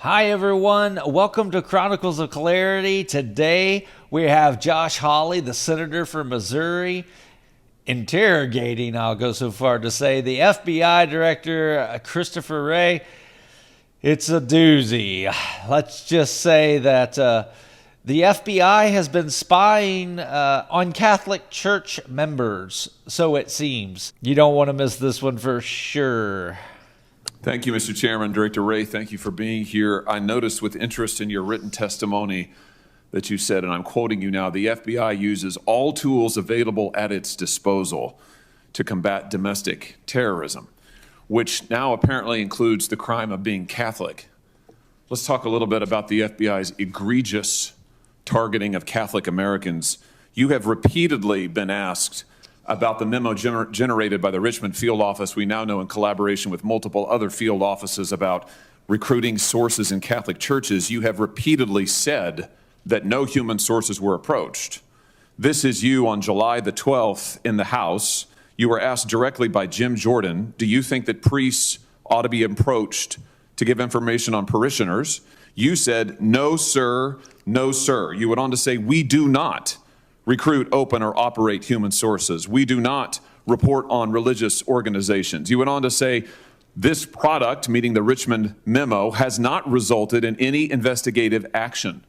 Hi, everyone. Welcome to Chronicles of Clarity. Today, we have Josh Hawley, the senator from Missouri, interrogating, I'll go so far to say, the FBI Director Christopher Wray. It's a doozy. Let's just say that the FBI has been spying on Catholic Church members, so it seems. You don't want to miss this one for sure. Thank you, Mr. Chairman. Director Wray, thank you for being here. I noticed with interest in your written testimony that you said, and I'm quoting you now, the FBI uses all tools available at its disposal to combat domestic terrorism, which now apparently includes the crime of being Catholic. Let's talk a little bit about the FBI's egregious targeting of Catholic Americans. You have repeatedly been asked about the memo generated by the Richmond field office, we now know in collaboration with multiple other field offices, about recruiting sources in Catholic churches. You have repeatedly said that no human sources were approached. This is you on July the 12th in the House. You were asked directly by Jim Jordan, do you think that priests ought to be approached to give information on parishioners? You said, no, sir, no, sir. You went on to say, we do not recruit, open, or operate human sources. We do not report on religious organizations. You went on to say, this product, meaning the Richmond memo, has not resulted in any investigative action.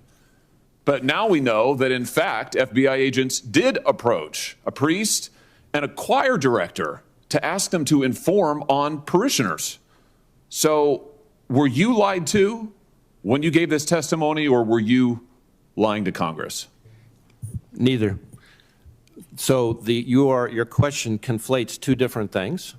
But now we know that, in fact, FBI agents did approach a priest and a choir director to ask them to inform on parishioners. So were you lied to when you gave this testimony, or were you lying to Congress? Neither. So your question conflates two different things.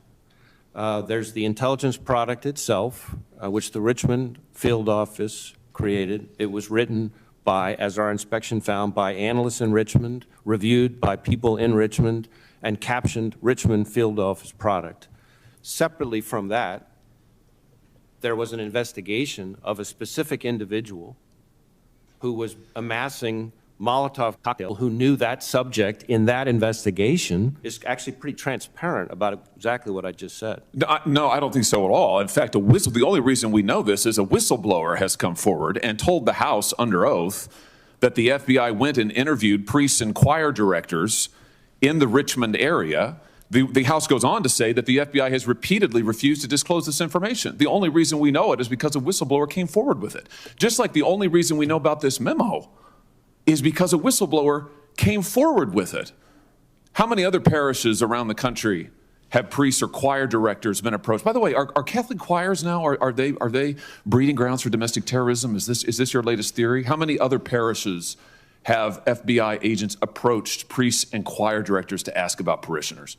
There's the intelligence product itself, which the Richmond field office created. It was written by, as our inspection found, by analysts in Richmond, reviewed by people in Richmond, and captioned Richmond field office product. Separately from that, there was an investigation of a specific individual who was amassing Molotov cocktail, who knew that subject in that investigation, is actually pretty transparent about exactly what I just said. No, I don't think so at all. In fact, the only reason we know this is a whistleblower has come forward and told the House under oath that the FBI went and interviewed priests and choir directors in the Richmond area. The House goes on to say that the FBI has repeatedly refused to disclose this information. The only reason we know it is because a whistleblower came forward with it. Just like the only reason we know about this memo is because a whistleblower came forward with it. How many other parishes around the country have priests or choir directors been approached? By the way, are Catholic choirs now, are they breeding grounds for domestic terrorism? Is this your latest theory? How many other parishes have FBI agents approached priests and choir directors to ask about parishioners?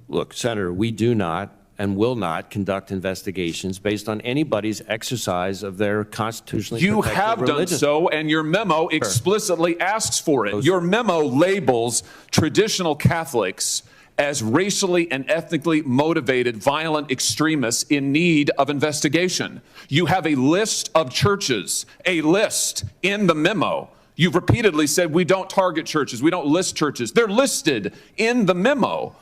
Look, Senator, we do not and will not conduct investigations based on anybody's exercise of their constitutionally protected religion. You have done so, and your memo explicitly asks for it. Your memo labels traditional Catholics as racially and ethnically motivated violent extremists in need of investigation. You have a list of churches, a list in the memo. You've repeatedly said we don't target churches, we don't list churches. They're listed in the memo.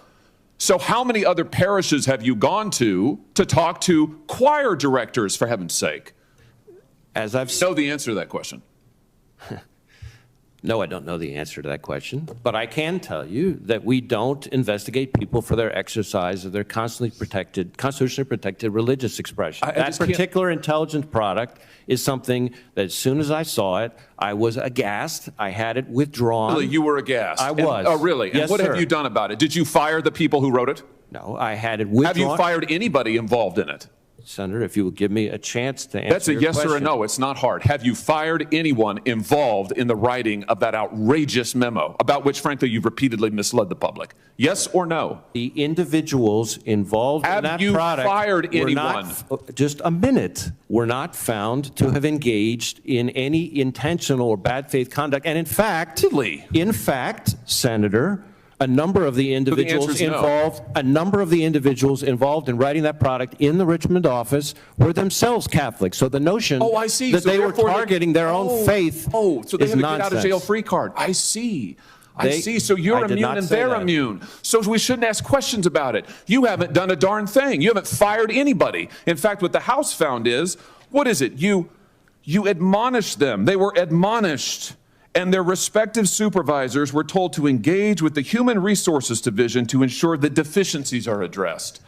So how many other parishes have you gone to talk to choir directors, for heaven's sake? As I've know the answer to that question. No, I don't know the answer to that question, but I can tell you that we don't investigate people for their exercise of their constitutionally protected religious expression. That particular intelligence product is something that as soon as I saw it, I was aghast. I had it withdrawn. Really, you were aghast? I was. Oh, really? Yes, and what sir. have you done about it? Did you fire the people who wrote it? No, I had it withdrawn. Have you fired anybody involved in it? Senator, if you would give me a chance to answer That's a your yes question. or a no. It's not hard. Have you fired anyone involved in the writing of that outrageous memo, about which, frankly, you've repeatedly misled the public? Yes or no? The individuals involved in that product have you fired anyone? Just a minute. Were not found to have engaged in any intentional or bad faith conduct. And in fact, Senator, a number of the individuals involved in writing that product in the Richmond office were themselves Catholic. So the notion that they were targeting their own faith so they is have a nonsense. get out of jail free card. I see. So you're immune and they're immune. So we shouldn't ask questions about it. You haven't done a darn thing. You haven't fired anybody. In fact, what the House found is, what is it? You You admonished them. They were admonished. And their respective supervisors were told to engage with the Human Resources Division to ensure that deficiencies are addressed.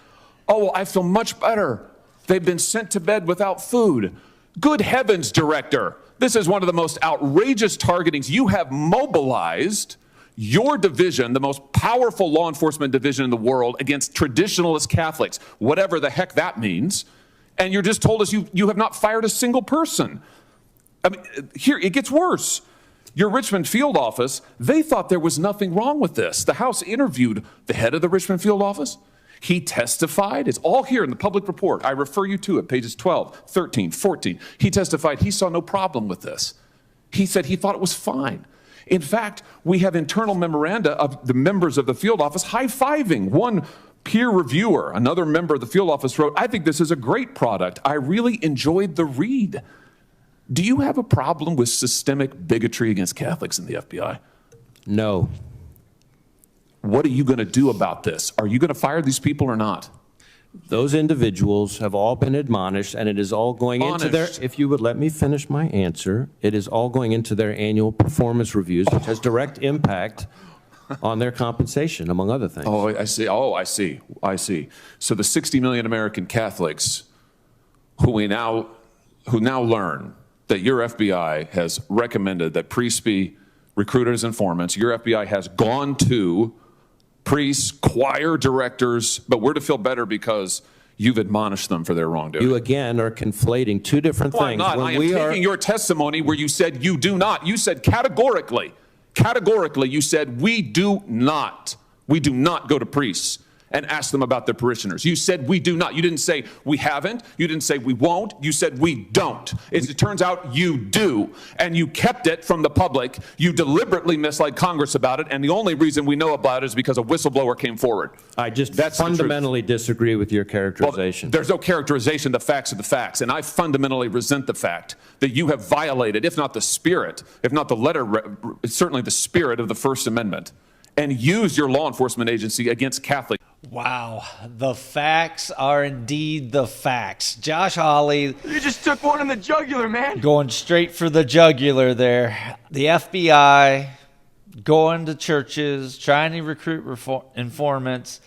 Oh, well, I feel much better. They've been sent to bed without food. Good heavens, Director. This is one of the most outrageous targetings. You have mobilized your division, the most powerful law enforcement division in the world, against traditionalist Catholics, whatever the heck that means. And you're just told us you have not fired a single person. I mean, here, it gets worse. Your Richmond field office, they thought there was nothing wrong with this. The House interviewed the head of the Richmond field office. He testified. It's all here in the public report. I refer you to it, pages 12, 13, 14. He testified he saw no problem with this. He said he thought it was fine. In fact, we have internal memoranda of the members of the field office high-fiving. One peer reviewer, another member of the field office wrote, "I think this is a great product. I really enjoyed the read." Do you have a problem with systemic bigotry against Catholics in the FBI? No. What are you going to do about this? Are you going to fire these people or not? Those individuals have all been admonished, and it is all going into their, if you would let me finish my answer, it is all going into their annual performance reviews, which has direct impact on their compensation, among other things. Oh, I see. Oh, I see. I see. So the 60 million American Catholics who now learn that your FBI has recommended that priests be recruited as informants, your FBI has gone to priests, choir directors, but we're to feel better because you've admonished them for their wrongdoing. You again are conflating two different No, things. I'm not. When I am taking your testimony where you said you do not. You said categorically, you said we do not go to priests and ask them about their parishioners. You said we do not. You didn't say we haven't. You didn't say we won't. You said we don't. As it turns out, you do. And you kept it from the public. You deliberately misled Congress about it. And the only reason we know about it is because a whistleblower came forward. I just fundamentally disagree with your characterization. Well, there's no characterization. The facts are the facts. And I fundamentally resent the fact that you have violated, if not the spirit, if not the letter, certainly the spirit of the First Amendment, and used your law enforcement agency against Catholics. Wow, the facts are indeed the facts. Josh Hawley. You just took one in the jugular, man. Going straight for the jugular there. The FBI going to churches, trying to recruit informants.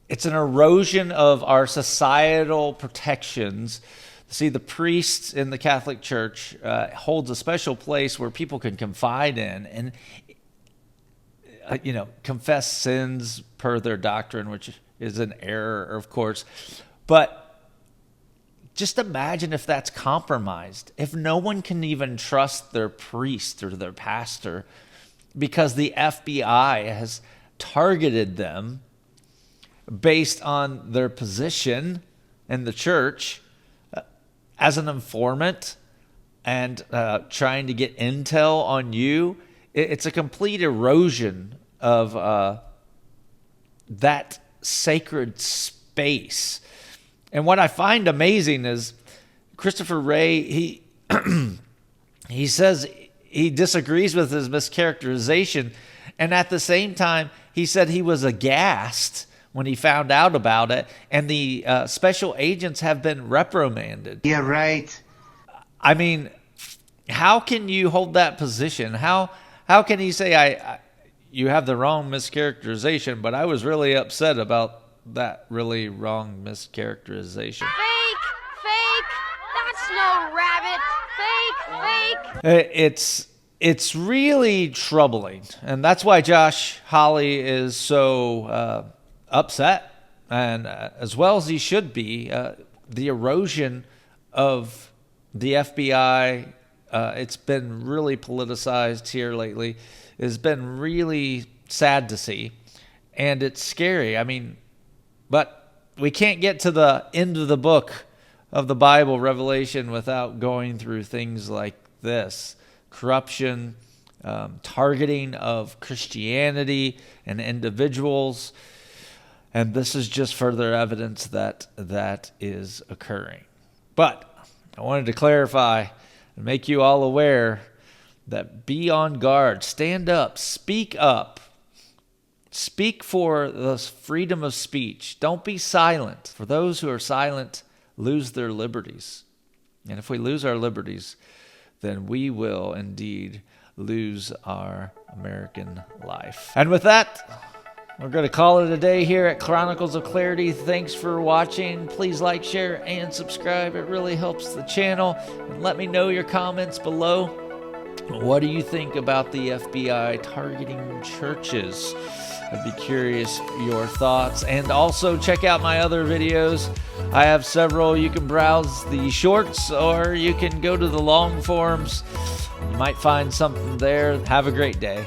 It's an erosion of our societal protections. See, the priests in the Catholic Church holds a special place where people can confide in and confess sins per their doctrine, which is an error, of course. But just imagine if that's compromised, if no one can even trust their priest or their pastor because the FBI has targeted them based on their position in the church as an informant and trying to get intel on you. It's a complete erosion of that sacred space. And what I find amazing is Christopher Wray, he says he disagrees with his mischaracterization, and at the same time, he said he was aghast when he found out about it, and the special agents have been reprimanded. Yeah, right. I mean, how can you hold that position? How can he say, you have the wrong mischaracterization, but I was really upset about that really wrong mischaracterization? Fake! That's no rabbit! Fake! It's really troubling, and that's why Josh Hawley is so upset, and as well as he should be. The erosion of the FBI, it's been really politicized here lately. It's been really sad to see, and it's scary. I mean, but we can't get to the end of the book of the Bible, Revelation, without going through things like this: corruption, targeting of Christianity and individuals. And this is just further evidence that that is occurring. But I wanted to clarify and make you all aware that be on guard, stand up, speak up. Speak for the freedom of speech. Don't be silent. For those who are silent lose their liberties. And if we lose our liberties, then we will indeed lose our American life. And with that, we're going to call it a day here at Chronicles of Clarity. Thanks for watching. Please like, share, and subscribe. It really helps the channel. And let me know your comments below. What do you think about the FBI targeting churches? I'd be curious your thoughts. And also check out my other videos. I have several. You can browse the shorts or you can go to the long forms. You might find something there. Have a great day.